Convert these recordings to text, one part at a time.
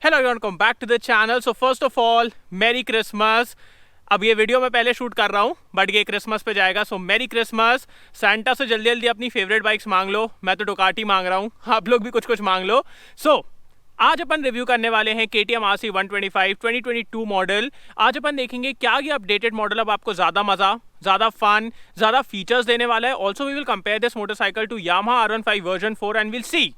Hello everyone, welcome back to the channel. So first of all merry Christmas. अब ये video मैं पहले shoot कर रहा हूँ बट ये क्रिसमस पे जाएगा, सो मैरी क्रिसमस। सैंटा से जल्दी जल्दी अपनी फेवरेट बाइक्स मांग लो। मैं तो डुकाटी मांग रहा हूँ, आप लोग भी कुछ कुछ मांग लो। सो आज अपन रिव्यू करने वाले हैं KTM RC 125 2022 मॉडल। आज अपन देखेंगे क्या ये अपडेटेड मॉडल अब आपको ज़्यादा मज़ा, ज़्यादा फन, ज़्यादा फीचर्स देने वाला है। Also we will compare this motorcycle to Yamaha R15 version 4 and will see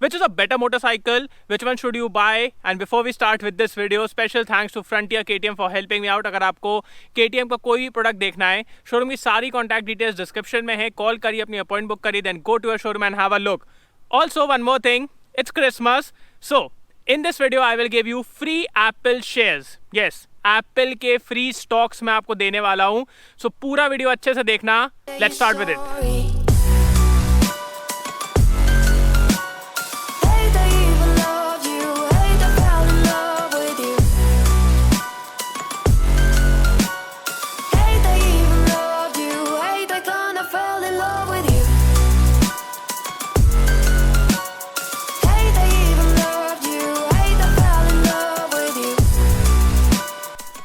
which is a better motorcycle, which one should you buy. And before we start with this video, special thanks to Frontier KTM for helping me out. अगर आपको KTM का कोई भी product देखना है, showroom की सारी contact details description में है। कॉल करिए, अपनी अपॉइंटमेंट बुक करिए, then go to your showroom and have a look. Also one more thing, it's Christmas, so in this video I will give you free Apple shares. Yes, Apple के free stocks मैं आपको देने वाला हूँ। सो पूरा video अच्छे से देखना। Let's start with it.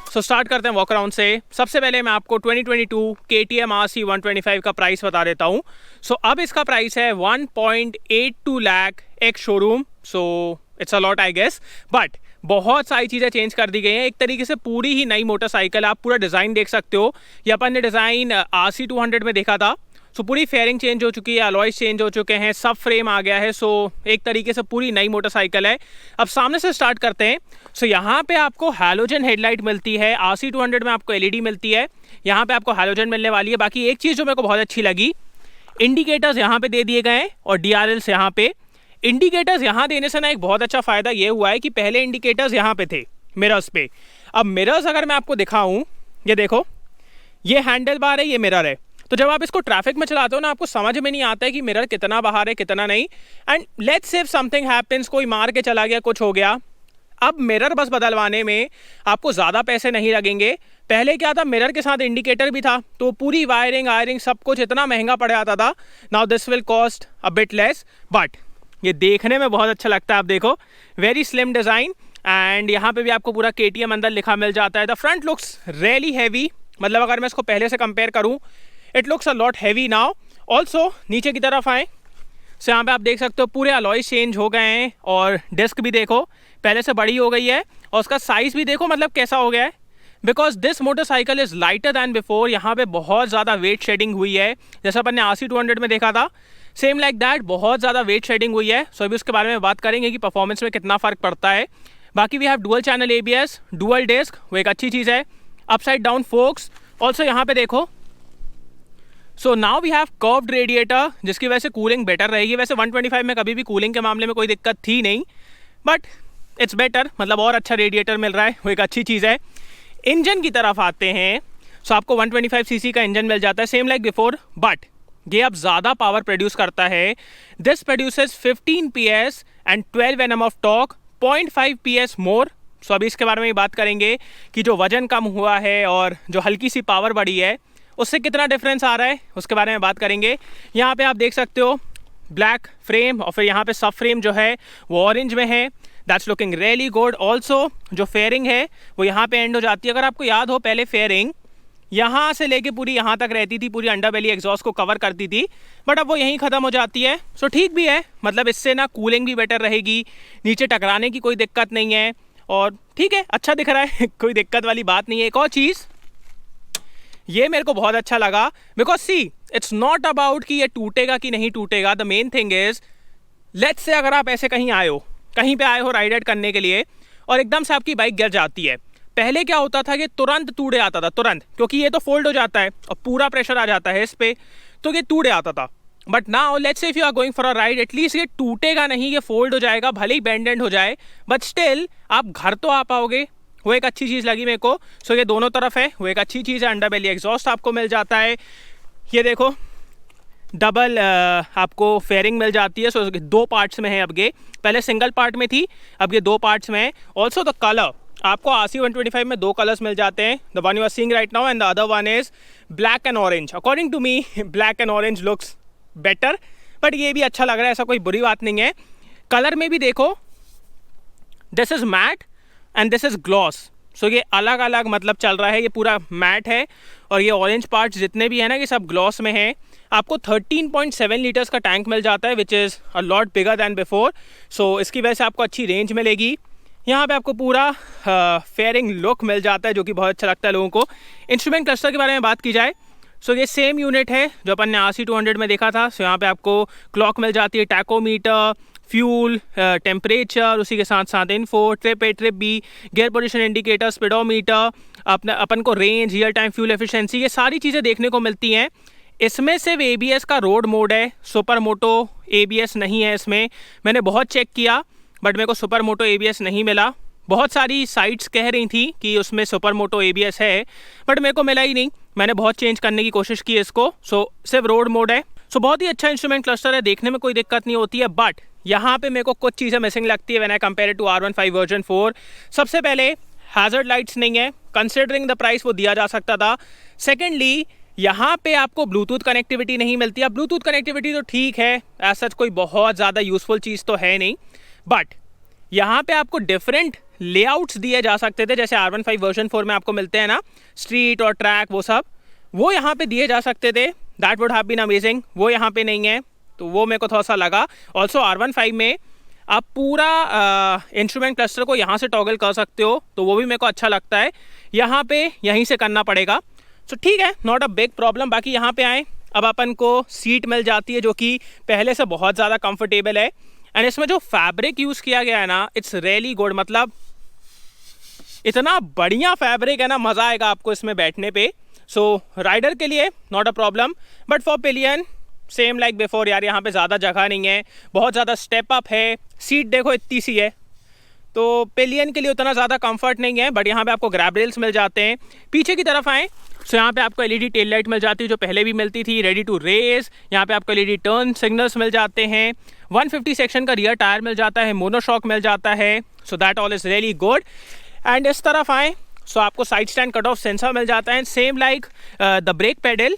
तो स्टार्ट करते हैं वॉक अराउंड से। सबसे पहले मैं आपको 2022 KTM RC 125 का प्राइस बता देता हूँ। सो अब इसका प्राइस है 1.82 लाख एक showroom. So it's a lot I guess, but बहुत सारी चीज़ें चेंज कर दी गई हैं। एक तरीके से पूरी ही नई मोटरसाइकिल। आप पूरा डिज़ाइन देख सकते हो, ये अपन ने डिज़ाइन RC 200 में देखा था। सो पूरी फेयरिंग चेंज हो चुकी है, अलॉयज चेंज हो चुके हैं, सब फ्रेम आ गया है। सो एक तरीके से पूरी नई मोटरसाइकिल है। अब सामने से स्टार्ट करते हैं। सो यहाँ पे आपको हैलोजन हेडलाइट मिलती है। RC 200 में आपको LED मिलती है, यहाँ पे आपको हैलोजन मिलने वाली है। बाकी एक चीज़ जो मेरे को बहुत अच्छी लगी, इंडिकेटर्स यहाँ पे दे दिए गए हैं और DRLs यहाँ पे। इंडिकेटर्स यहाँ देने से ना एक बहुत अच्छा फ़ायदा ये हुआ है कि पहले इंडिकेटर्स यहाँ पे थे मिरर्स पे। अब मिरर्स अगर मैं आपको दिखाऊँ, ये देखो, ये हैंडल बार है, ये मिरर है। तो जब आप इसको ट्रैफिक में चलाते हो ना, आपको समझ में नहीं आता है कि मिरर कितना बाहर है कितना नहीं। And let's say something happens, कोई मार के चला गया, कुछ हो गया, अब मिरर बस बदलवाने में आपको ज़्यादा पैसे नहीं लगेंगे। पहले क्या था, मिरर के साथ इंडिकेटर भी था, तो पूरी वायरिंग सब कुछ इतना महंगा पड़ जाता था। Now this will cost a bit less, but ये देखने में बहुत अच्छा लगता है। आप देखो, वेरी स्लिम डिज़ाइन एंड यहाँ पे भी आपको पूरा KTM अंदर लिखा मिल जाता है। The front looks really heavy, मतलब अगर मैं इसको पहले से कंपेयर करूँ, it looks a lot heavy now. Also नीचे की तरफ आए, सो यहाँ पे आप देख सकते हो पूरे अलॉयज चेंज हो गए हैं और डिस्क भी देखो पहले से बड़ी हो गई है और उसका साइज़ भी देखो मतलब कैसा हो गया है। Because this motorcycle is lighter then before. यहाँ पे बहुत ज़्यादा वेट शेडिंग हुई है, जैसा अपन ने RC 200 में देखा था, सेम लाइक दैट बहुत ज़्यादा वेट शेडिंग हुई है। सो अभी उसके बारे में बात करेंगे कि परफॉर्मेंस में कितना फ़र्क पड़ता है। बाकी we have dual channel ABS, dual disc, वो एक अच्छी चीज़ है। अपसाइड डाउन फोक्स, ऑल्सो यहाँ पे देखो। So now we have curved radiator, जिसकी वजह से कूलिंग बेटर रहेगी। वैसे 125 में कभी भी कूलिंग के मामले में कोई दिक्कत थी नहीं, बट इट्स बेटर, मतलब और अच्छा रेडिएटर मिल रहा है, वो एक अच्छी चीज़ है। इंजन की तरफ आते हैं, सो आपको 125 cc का इंजन मिल जाता है, सेम लाइक बिफोर, बट ये अब ज़्यादा पावर प्रोड्यूस करता है। This produces 15 PS and 12 Nm of torque, 0.5 PS मोर। सो अभी इसके बारे में बात करेंगे कि जो वजन कम हुआ है और जो हल्की सी पावर बढ़ी है, उससे कितना डिफरेंस आ रहा है, उसके बारे में बात करेंगे। यहाँ पे आप देख सकते हो ब्लैक फ्रेम और फिर यहाँ पे सब फ्रेम जो है वो ऑरेंज में है। That's looking really good. Also जो फेयरिंग है वो यहाँ पे एंड हो जाती है। अगर आपको याद हो, पहले फेयरिंग यहाँ से लेके पूरी यहाँ तक रहती थी, पूरी अंडरबेली एग्जॉस्ट को कवर करती थी, बट अब वो यहीं ख़त्म हो जाती है। सो ठीक भी है, मतलब इससे ना कूलिंग भी बेटर रहेगी, नीचे टकराने की कोई दिक्कत नहीं है और ठीक है, अच्छा दिख रहा है कोई दिक्कत वाली बात नहीं है। एक और चीज़ ये मेरे को बहुत अच्छा लगा, because see it's not about कि ये टूटेगा कि नहीं टूटेगा। The main thing is, let's say अगर आप ऐसे कहीं पे आए हो राइड करने के लिए और एकदम से आपकी बाइक गिर जाती है। पहले क्या होता था कि तुरंत टूटे आता था, तुरंत, क्योंकि ये तो फोल्ड हो जाता है और पूरा प्रेशर आ जाता है इस पर, तो ये टूटे आता था। But now let's say if you are going for a ride, at least ये टूटेगा नहीं, ये फोल्ड हो जाएगा, भले ही बेंड हो जाए, बट स्टिल आप घर तो आ पाओगे। वो एक अच्छी चीज़ लगी मेरे को। सो ये दोनों तरफ है, वो एक अच्छी चीज़ है। अंडरबेली एग्जॉस्ट आपको मिल जाता है, ये देखो डबल आपको फेयरिंग मिल जाती है। सो 2 पार्ट्स में है अब ये, पहले सिंगल पार्ट में थी, अब ये 2 पार्ट्स में है। ऑल्सो द कलर, आपको RC 125 में 2 कलर्स मिल जाते हैं, the one you are seeing right now and the other one is black and orange. According to me black and orange looks better, but ये भी अच्छा लग रहा है, ऐसा कोई बुरी बात नहीं है। कलर में भी देखो this is matte and this is gloss. So ये अलग अलग मतलब चल रहा है, ये पूरा मैट है और ये ऑरेंज पार्ट्स जितने भी है ना ये सब ग्लॉस में है। आपको 13.7 लीटर्स का टैंक मिल जाता है which is a lot bigger than before. So इसकी वजह से आपको अच्छी रेंज मिलेगी। यहाँ पे आपको पूरा फेयरिंग लुक मिल जाता है जो कि बहुत अच्छा लगता है लोगों को। इंस्ट्रूमेंट क्लस्टर के बारे में बात की जाए सो ये सेम यूनिट है जो अपन ने RC200 में देखा था। सो यहाँ पे आपको क्लॉक मिल जाती है, टैकोमीटर, फ्यूल, टेम्परेचर, उसी के साथ साथ info, trip A trip B, gear position indicator, speedometer, अपन को range, real time fuel efficiency, ये सारी चीज़ें देखने को मिलती हैं। इसमें सिर्फ ABS का रोड मोड है, सुपर मोटो ABS नहीं है इसमें। मैंने बहुत चेक किया बट मेरे को सुपर मोटो ABS नहीं मिला। बहुत सारी साइट्स कह रही थी कि उसमें सुपर मोटो ABS है बट मेरे को मिला ही नहीं। मैंने बहुत चेंज करने की कोशिश की इसको। सो सिर्फ रोड मोड है। सो बहुत ही अच्छा इंस्ट्रूमेंट क्लस्टर है, देखने में कोई दिक्कत नहीं होती है। बट यहाँ पे मेरे को कुछ चीज़ें मिसिंग लगती है when I compare to R15 version 4। सबसे पहले हैजर्ड लाइट्स नहीं है, कंसिडरिंग द प्राइस वो दिया जा सकता था। सेकेंडली यहाँ पे आपको ब्लूटूथ कनेक्टिविटी नहीं मिलती है। ब्लूटूथ कनेक्टिविटी तो ठीक है, ऐसा कोई बहुत ज़्यादा यूजफुल चीज़ तो है नहीं, बट यहाँ पे आपको डिफरेंट लेआउट्स दिए जा सकते थे जैसे R15 वर्जन 4 में आपको मिलते हैं ना, स्ट्रीट और ट्रैक, वो यहाँ पे दिए जा सकते थे। That would have been amazing. वो यहाँ पे नहीं है तो वो मेरे को थोड़ा सा लगा। ऑल्सो R15 में आप पूरा इंस्ट्रूमेंट क्लस्टर को यहाँ से टॉगल कर सकते हो तो वो भी मेरे को अच्छा लगता है। यहाँ पे यहीं से करना पड़ेगा। सो ठीक है, नॉट अ बिग प्रॉब्लम। बाकी यहाँ पे आए, अब अपन को सीट मिल जाती है जो कि पहले से बहुत ज़्यादा कंफर्टेबल है। एंड इसमें जो फैब्रिक यूज़ किया गया है ना, इट्स रियली गुड। मतलब इतना बढ़िया फैब्रिक है ना, मज़ा आएगा आपको इसमें बैठने पे। सो राइडर के लिए not a problem, but for pillion same like before यार, यहाँ पे ज़्यादा जगह नहीं है, बहुत ज़्यादा स्टेप अप है। सीट देखो इतनी सी है तो पिलियन के लिए उतना ज़्यादा कंफर्ट नहीं है। बट यहाँ पे आपको ग्रैब रेल्स मिल जाते हैं। पीछे की तरफ आएँ सो यहाँ पे आपको LED टेल लाइट मिल जाती है जो पहले भी मिलती थी, रेडी टू रेस। यहाँ पे आपको LED टर्न सिग्नल्स मिल जाते हैं। 150 सेक्शन का रियर टायर मिल जाता है, मोनोशॉक मिल जाता है। So that all is really good. And इस तरफ आएँ सो आपको side stand cut off sensor मिल जाता है। Same like the brake pedal,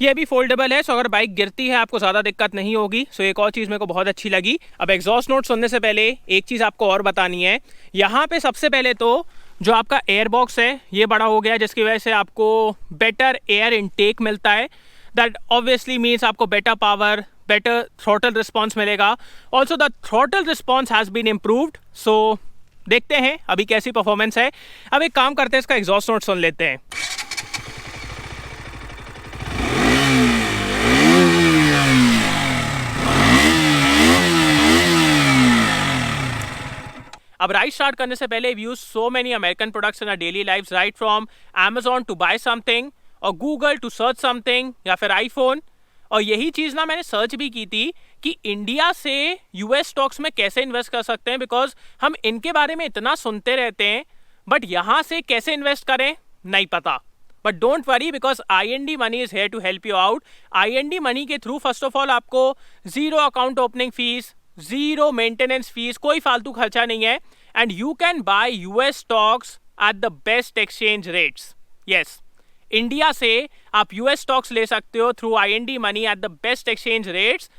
ये भी फोल्डेबल है। सो अगर बाइक गिरती है आपको ज़्यादा दिक्कत नहीं होगी। सो एक और चीज़ मेरे को बहुत अच्छी लगी। अब एग्जॉस्ट नोट सुनने से पहले एक चीज़ आपको और बतानी है। यहाँ पे सबसे पहले तो जो आपका एयर बॉक्स है ये बड़ा हो गया, जिसकी वजह से आपको बेटर एयर इनटेक मिलता है। दैट ऑब्वियसली मीन्स आपको better power, better throttle response मिलेगा। Also the throttle response has been improved. So देखते हैं अभी कैसी परफॉर्मेंस है। अब एक काम करते हैं, इसका एग्जॉस्ट नोट सुन लेते हैं। अब राइड स्टार्ट करने से पहले we use so many American products in our daily lifes, right from Amazon to buy something और गूगल टू सर्च समथिंग या फिर आईफोन। और यही चीज़ ना मैंने सर्च भी की थी कि इंडिया से US स्टॉक्स में कैसे इन्वेस्ट कर सकते हैं, बिकॉज हम इनके बारे में इतना सुनते रहते हैं बट यहाँ से कैसे इन्वेस्ट करें नहीं पता। But don't worry because IND money is here to help you out. IND money के थ्रू फर्स्ट ऑफ ऑल आपको zero account opening fees, zero maintenance fees, कोई फालतू खर्चा नहीं है। And you can buy US stocks at the best exchange rates. Yes, India से आप US stocks ले सकते हो through IND money at the best exchange rates.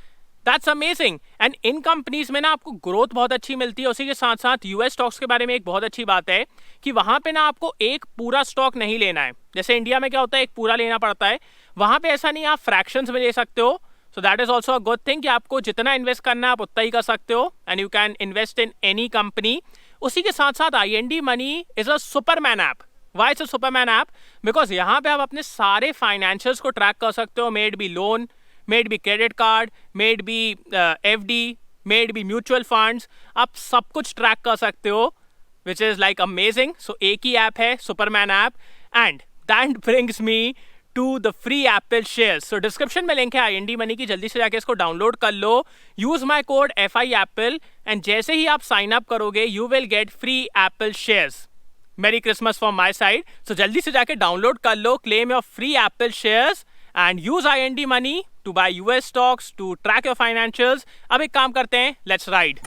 That's amazing. And इन कंपनीज में ना आपको ग्रोथ बहुत अच्छी मिलती है। उसी के साथ साथ US स्टॉक्स के बारे में एक बहुत अच्छी बात है कि वहाँ पे ना आपको एक पूरा स्टॉक नहीं लेना है। जैसे इंडिया में क्या होता है, एक पूरा लेना पड़ता है, वहाँ पे ऐसा नहीं, आप फ्रैक्शंस में ले सकते हो। So that is also a good thing कि आपको जितना इन्वेस्ट करना है आप उतना ही कर सकते हो and you can invest in any company. उसी के साथ साथ IND money is a Superman app. Why it's a Superman app? Because यहाँ पे आप अपने सारे फाइनेंशियल्स को ट्रैक कर सकते हो। Maybe loan, maybe credit card, maybe FD, maybe mutual funds, आप सब कुछ ट्रैक कर सकते हो, which is like amazing. So एक ही ऐप है, superman app. And that brings me to the free Apple shares. So description में लिंक है IND मनी की, जल्दी से जाके इसको डाउनलोड कर लो। Use my code FIApple and जैसे ही आप साइन अप करोगे you will get free Apple shares. Merry Christmas from my side. So जल्दी से जाके डाउनलोड कर लो, claim your free Apple shares and use IND money to buy US stocks, to track your financials. अब एक काम करते हैं, लेट्स राइड।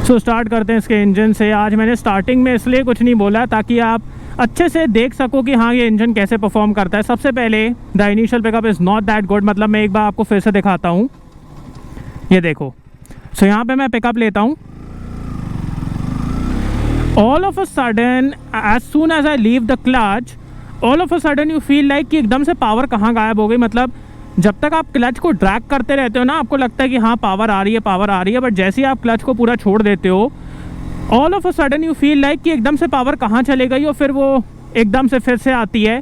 सो स्टार्ट करते हैं इसके इंजन से। आज मैंने स्टार्टिंग में इसलिए कुछ नहीं बोला ताकि आप अच्छे से देख सको कि हाँ ये इंजन कैसे परफॉर्म करता है। सबसे पहले the initial pickup is not that good, मतलब मैं एक बार आपको फिर से दिखाता हूँ, ये देखो। सो यहाँ पे मैं पिकअप लेता हूँ, all of a sudden as soon as I leave the clutch, all of a sudden you feel like कि एकदम से पावर कहाँ गायब हो गई। मतलब जब तक आप क्लच को ड्रैग करते रहते हो ना, आपको लगता है कि हाँ पावर आ रही है, पावर आ रही है, बट जैसे ही आप क्लच को पूरा छोड़ देते हो, all of a sudden you feel like कि एकदम से पावर कहाँ चले गई और फिर वो एकदम से फिर से आती है।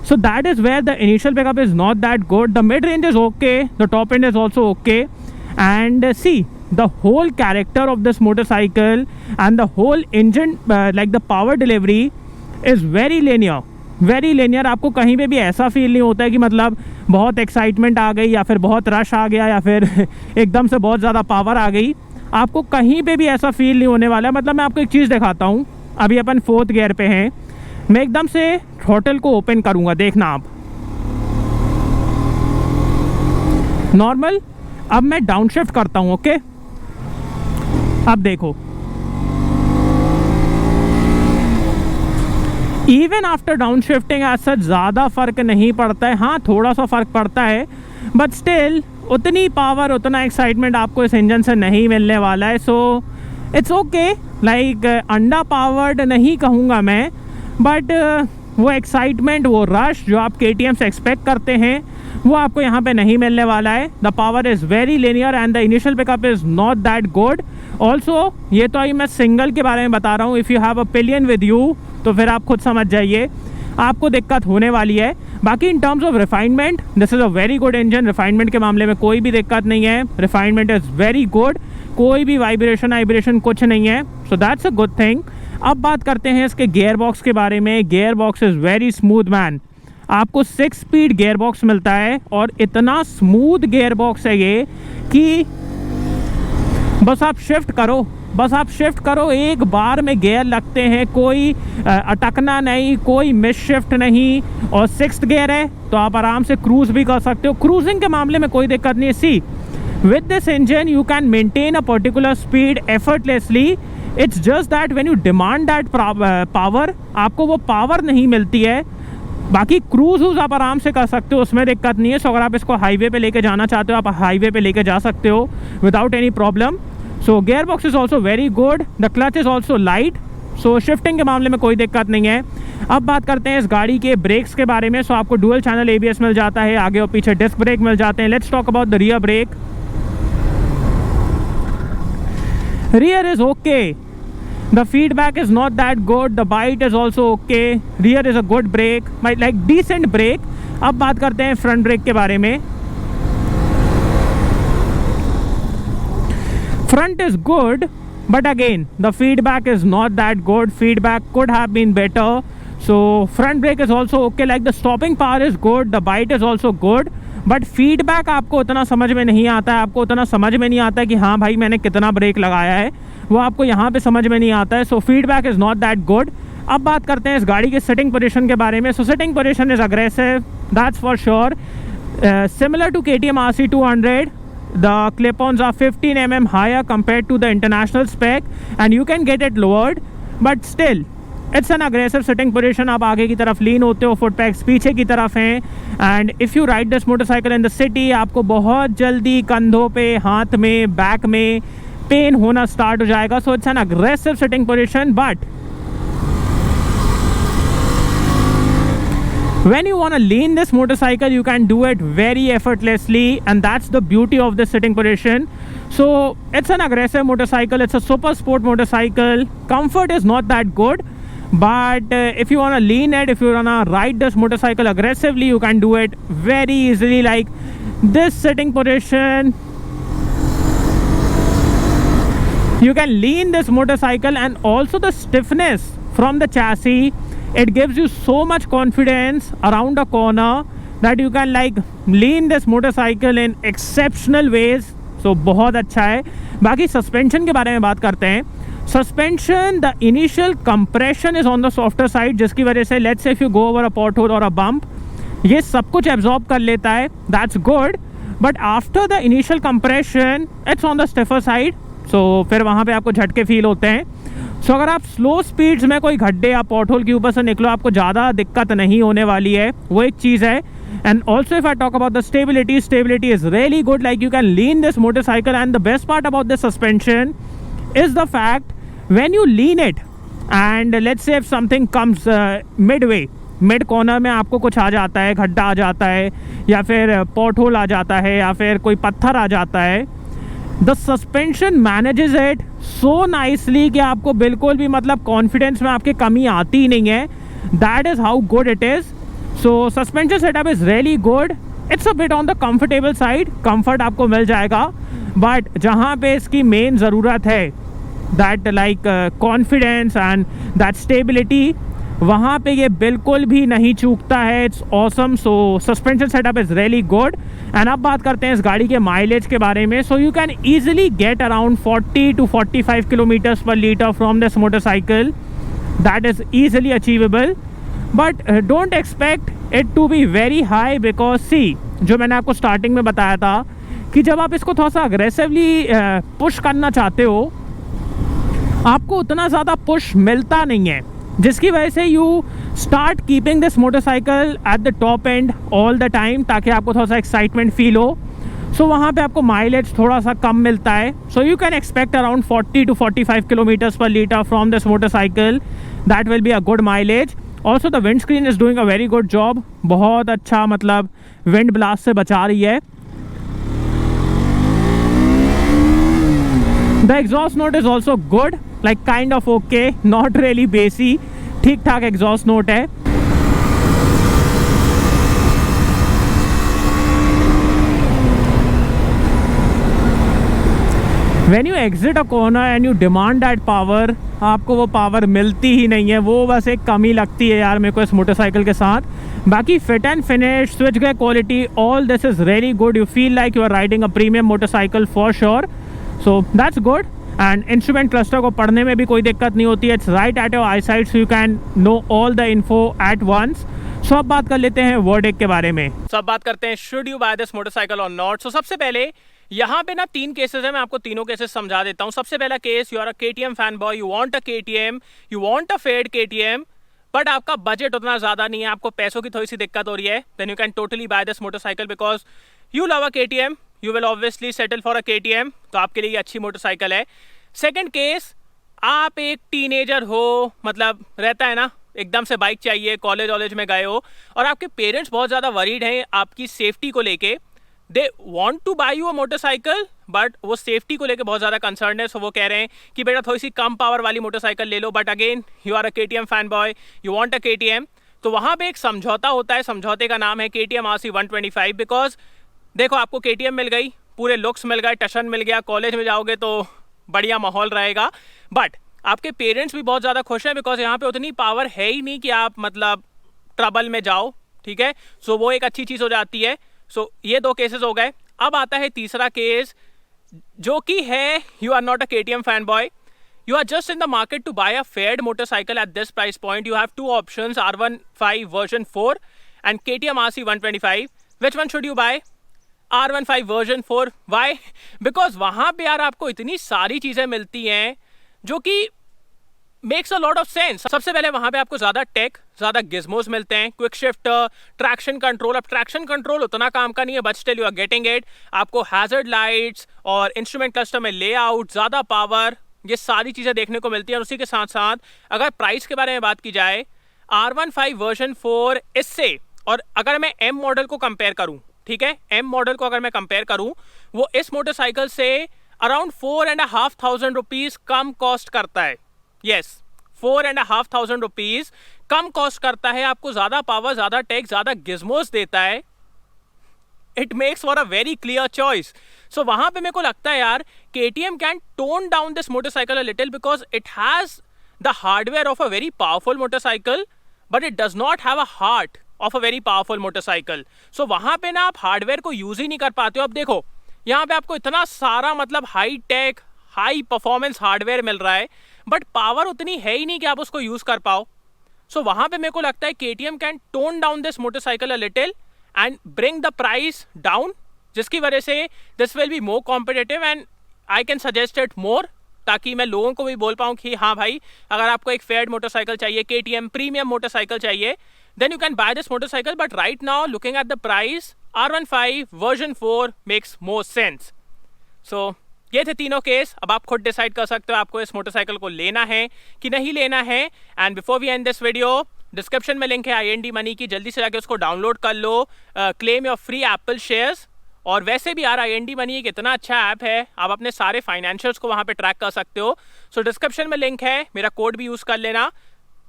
So that is where the initial pickup is not that good. The mid range is okay, the top end is also okay, and see the whole character of this motorcycle and the whole engine like the power delivery is very linear। आपको कहीं पे भी ऐसा feel नहीं होता है कि मतलब बहुत एक्साइटमेंट आ गई या फिर बहुत रश आ गया या फिर एकदम से बहुत ज़्यादा पावर आ गई। आपको कहीं पे भी ऐसा फील नहीं होने वाला है। मतलब मैं आपको एक चीज़ दिखाता हूँ, अभी अपन 4th गियर पे हैं, मैं एकदम से थ्रॉटल को ओपन करूँगा, देखना आप, नॉर्मल। अब मैं डाउन शिफ्ट करता हूँ, ओके, अब देखो, इवन आफ्टर डाउन शिफ्टिंग ऐसा ज़्यादा फ़र्क नहीं पड़ता है। हाँ थोड़ा सा फ़र्क पड़ता है, बट स्टिल उतनी पावर, उतना एक्साइटमेंट आपको इस इंजन से नहीं मिलने वाला है। So it's okay, like under powered नहीं कहूँगा मैं, बट वो एक्साइटमेंट, वो रश जो आप KTM से एक्सपेक्ट करते हैं वो आपको यहाँ पे नहीं मिलने वाला है। The power is very linear and the initial pickup is not that good also. ये तो अभी मैं सिंगल के बारे में बता रहा हूँ, if you have a pillion with you तो फिर आप खुद समझ जाइए आपको दिक्कत होने वाली है। बाकी in terms of refinement this is a very good engine. Refinement के मामले में कोई भी दिक्कत नहीं है, रिफाइनमेंट इज़ वेरी गुड, कोई भी वाइब्रेशन कुछ नहीं है, so that's a good thing. अब बात करते हैं इसके गियर बॉक्स के बारे में। Gear box is very smooth man, आपको 6 स्पीड गियर बॉक्स मिलता है और इतना स्मूथ गियर बॉक्स है ये कि बस आप शिफ्ट करो, एक बार में गियर लगते हैं, कोई अटकना नहीं, कोई मिस शिफ्ट नहीं, और 6th गियर है तो आप आराम से क्रूज़ भी कर सकते हो। क्रूजिंग के मामले में कोई दिक्कत नहीं है। See with this engine you can maintain a particular speed effortlessly, it's just that when you demand that power, आपको वो पावर नहीं मिलती है। बाकी क्रूज आप आराम से कर सकते हो, उसमें दिक्कत नहीं है। सो अगर आप इसको हाईवे पे लेके जाना चाहते हो, आप हाईवे पे लेके जा सकते हो without any problem. So gear box is also very good, the clutch is also light, so shifting के मामले में कोई दिक्कत नहीं है। अब बात करते हैं इस गाड़ी के ब्रेक्स के बारे में। सो आपको डुअल चैनल ABS मिल जाता है, आगे और पीछे डिस्क ब्रेक मिल जाते हैं। Let's talk about the rear brake. Rear is okay, the feedback is not that good, the bite is also okay, rear is a good brake, like decent brake। अब बात करते हैं फ्रंट ब्रेक के बारे में। Front is good, but again the feedback is not that good, feedback could have been better, so front brake is also okay, like the stopping power is good, the bite is also good, but feedback आपको उतना समझ में नहीं आता है। आपको उतना समझ में नहीं आता है कि हाँ भाई मैंने कितना ब्रेक लगाया है, वो आपको यहाँ पे समझ में नहीं आता है। So feedback is not that good. अब बात करते हैं इस गाड़ी के सिटिंग पोजीशन के बारे में। So sitting position is aggressive, that's for sure. Similar to KTM RC200, the clip-ons are 15 mm higher compared to the international spec and you can get it lowered, but still it's an aggressive sitting position. आप आगे की तरफ लीन होते हो, foot PACS पीछे की तरफ हैं, and if you ride this motorcycle in the city आपको बहुत जल्दी कंधों पे, हाथ में, बैक में पेन होना स्टार्ट हो जाएगा। So it's an aggressive sitting position, but when you want to lean this motorcycle you can do it very effortlessly, and that's the beauty of this sitting position. So it's an aggressive motorcycle, it's a super sport motorcycle. Comfort is not that good, but if you want to lean it, if you want to ride this motorcycle aggressively, you can do it very easily. Like this sitting position, you can lean this motorcycle, and also the stiffness from the chassis, it gives you so much confidence around a corner that you can like lean this motorcycle in exceptional ways. So बहुत अच्छा है। बाकी suspension के बारे में बात करते हैं। Suspension, the initial compression is on the softer side, जिसकी वजह से let's say if you go over a pothole or a bump, ये सब कुछ एब्जॉर्ब कर लेता है, that's good. But after the initial compression it's on the stiffer side, so फिर वहाँ पे आपको झटके फील होते हैं। सो अगर आप स्लो स्पीड्स में कोई गड्ढे या पॉट होल के ऊपर से निकलो, आपको ज़्यादा दिक्कत नहीं होने वाली है, वो एक चीज़ है। And also if I talk about the stability is really good. Like you can lean this motorcycle, and the best part about this suspension is the fact when you lean it and let's say if something comes mid corner में आपको कुछ आ जाता है, गड्ढा आ जाता है या फिर पॉट होल आ जाता है या फिर कोई पत्थर आ जाता है, the suspension manages it so nicely कि आपको बिल्कुल भी मतलब कॉन्फिडेंस में आपके कमी आती ही नहीं है। That is how good it is. So suspension setup is really good. It's a bit on the comfortable side, comfort आपको मिल जाएगा, बट जहाँ पे इसकी मेन ज़रूरत है that like confidence and that stability, वहाँ पे ये बिल्कुल भी नहीं चूकता है। It's awesome. So suspension setup is really good. And अब बात करते हैं इस गाड़ी के माइलेज के बारे में। So you can easily get around 40 to 45 kilometres per litre from this motorcycle. That is easily achievable, but don't expect it to be very high because see, जो मैंने आपको स्टार्टिंग में बताया था कि जब आप इसको थोड़ा सा अग्रेसिवली पुश करना चाहते हो, आपको उतना ज़्यादा पुश मिलता नहीं है, जिसकी वजह से you start keeping this motorcycle at the top and all the time, ताकि आपको थोड़ा सा एक्साइटमेंट फील हो। सो वहाँ पे आपको माइलेज थोड़ा सा कम मिलता है। So you can expect around 40 to 45 kilometres per litre from this motorcycle. That will be a good mileage. Also the windscreen is doing a very good job. बहुत अच्छा मतलब विंड ब्लास्ट से बचा रही है। The exhaust note is also good, like kind of okay, not really bassy, ठीक ठाक exhaust note है। When you exit a corner and you demand that power, आपको वो पावर मिलती ही नहीं है। वो बस एक कमी लगती है यार मेरे को इस मोटरसाइकिल के साथ। बाकी fit and finish, switchgear quality, all this is really good. You feel like you are riding a premium motorcycle for sure. So that's good. And instrument cluster को पढ़ने में भी कोई दिक्कत नहीं होती है। It's right at your eye side, so you can know all the info at once. So अब बात कर लेते हैं वर्डिक्ट के बारे में। सो अब बात करते हैं should you buy this motorcycle or not. सो सबसे पहले यहाँ पे ना 3 केसेस है, मैं आपको तीनों केसेस समझा देता हूँ। सबसे पहला case, you are a KTM fan boy, you want a KTM, you want a fade KTM, but आपका बजट उतना ज़्यादा नहीं है, आपको पैसों की थोड़ी सी दिक्कत हो रही है, then you can totally buy this motorcycle because you love a KTM, you will obviously settle for a KTM, तो आपके लिए ये अच्छी मोटरसाइकिल है। सेकेंड केस, आप एक टीनेजर हो, मतलब रहता है ना एकदम से बाइक चाहिए, कॉलेज में गए हो और आपके पेरेंट्स बहुत ज़्यादा वरीड हैं आपकी सेफ्टी को लेके, they want two by you a motorcycle but वो सेफ्टी को लेकर बहुत ज़्यादा कंसर्न है। सो वो कह रहे हैं कि बेटा थोड़ी सी कम पावर वाली मोटरसाइकिल ले लो, but again you are a KTM fan boy, you want a KTM, तो वहाँ पे एक समझौता होता है। समझौते का नाम है KTM RC 125। बिकॉज देखो आपको KTM मिल गई, पूरे लुक्स मिल गए, टशन मिल गया, कॉलेज में जाओगे तो बढ़िया माहौल रहेगा, बट आपके पेरेंट्स भी बहुत ज़्यादा खुश हैं बिकॉज यहाँ पे उतनी पावर है ही नहीं कि आप मतलब ट्रबल में जाओ, ठीक है। सो वो एक अच्छी चीज़ हो जाती है। सो ये 2 केसेस हो गए। अब आता है तीसरा केस, जो कि है you are not a KTM fan boy, you are just in the market to buy a fared motorcycle at this price point. You have 2 options, R15 version 4 and KTM RC 125. Which one should you buy? R15 version 4. Why? Because वहाँ पे यार आपको इतनी सारी चीज़ें मिलती हैं जो कि makes a lot of sense. सबसे पहले वहाँ पे आपको ज़्यादा टेक, ज़्यादा गिज्मोस मिलते हैं, क्विक शिफ्ट, ट्रैक्शन कंट्रोल। अब ट्रैक्शन कंट्रोल उतना काम का नहीं है, but still you are getting it. आपको हैजर्ड लाइट्स और इंस्ट्रूमेंट क्लस्टर में लेआउट, ज़्यादा पावर, ये सारी चीज़ें देखने को मिलती हैं। और उसी के साथ साथ अगर प्राइस के बारे में बात की जाए, R15 वर्जन 4 इससे, और अगर मैं M मॉडल को कंपेयर करूँ, ठीक है, M मॉडल को अगर मैं कंपेयर करूँ, वो इस मोटरसाइकिल से अराउंड 4,500 रुपीज़ कम कॉस्ट करता है। यस, 4,500 रुपीज़ कम कॉस्ट करता है, आपको ज़्यादा पावर, ज़्यादा टेक, ज़्यादा गिज्मोस देता है। It makes for a very clear choice. So वहाँ पे मेरे को लगता है यार KTM can tone down this motorcycle a little because it has the hardware of a very powerful motorcycle but it does not have a heart of a very powerful motorcycle. So वहाँ पे ना आप hardware को use ही नहीं कर पाते हो। अब देखो यहाँ पे आपको इतना सारा मतलब high tech, high performance hardware मिल रहा है, बट पावर उतनी है ही नहीं कि आप उसको यूज़ कर पाओ। सो वहाँ पे मेरे को लगता है KTM can tone down this motorcycle a little and bring the price down, जिसकी वजह से this will be more competitive and I can suggest it more, ताकि मैं लोगों को भी बोल पाऊँ कि हाँ भाई, अगर आपको एक फेयर्ड मोटरसाइकिल चाहिए, KTM प्रीमियम मोटरसाइकिल चाहिए, then you can buy this motorcycle. But right now, looking at the price, R15 version 4 makes more sense. So ये थे तीनों केस. अब आप खुद डिसाइड कर सकते हो आपको इस मोटरसाइकिल को लेना है कि नहीं लेना है. And before we end this video, description में लिंक है IND मनी की, जल्दी से जाके उसको डाउनलोड कर लो. Claim your free Apple shares. और वैसे भी यार IND मनी एक इतना अच्छा ऐप है, आप अपने सारे फाइनेंशियल्स को वहाँ पे ट्रैक कर सकते हो. सो डिस्क्रिप्शन में लिंक है, मेरा कोड भी यूज़ कर लेना.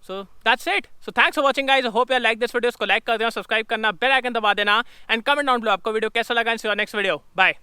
So that's it. So thanks for watching guys. I hope you like this video. इसको लाइक कर देना, सब्सक्राइब करना, बेल आइकन दबा देना एंड कमेंट डाउन बिलो आपको वीडियो कैसा लगा. सी यू नेक्स्ट वीडियो. बाय.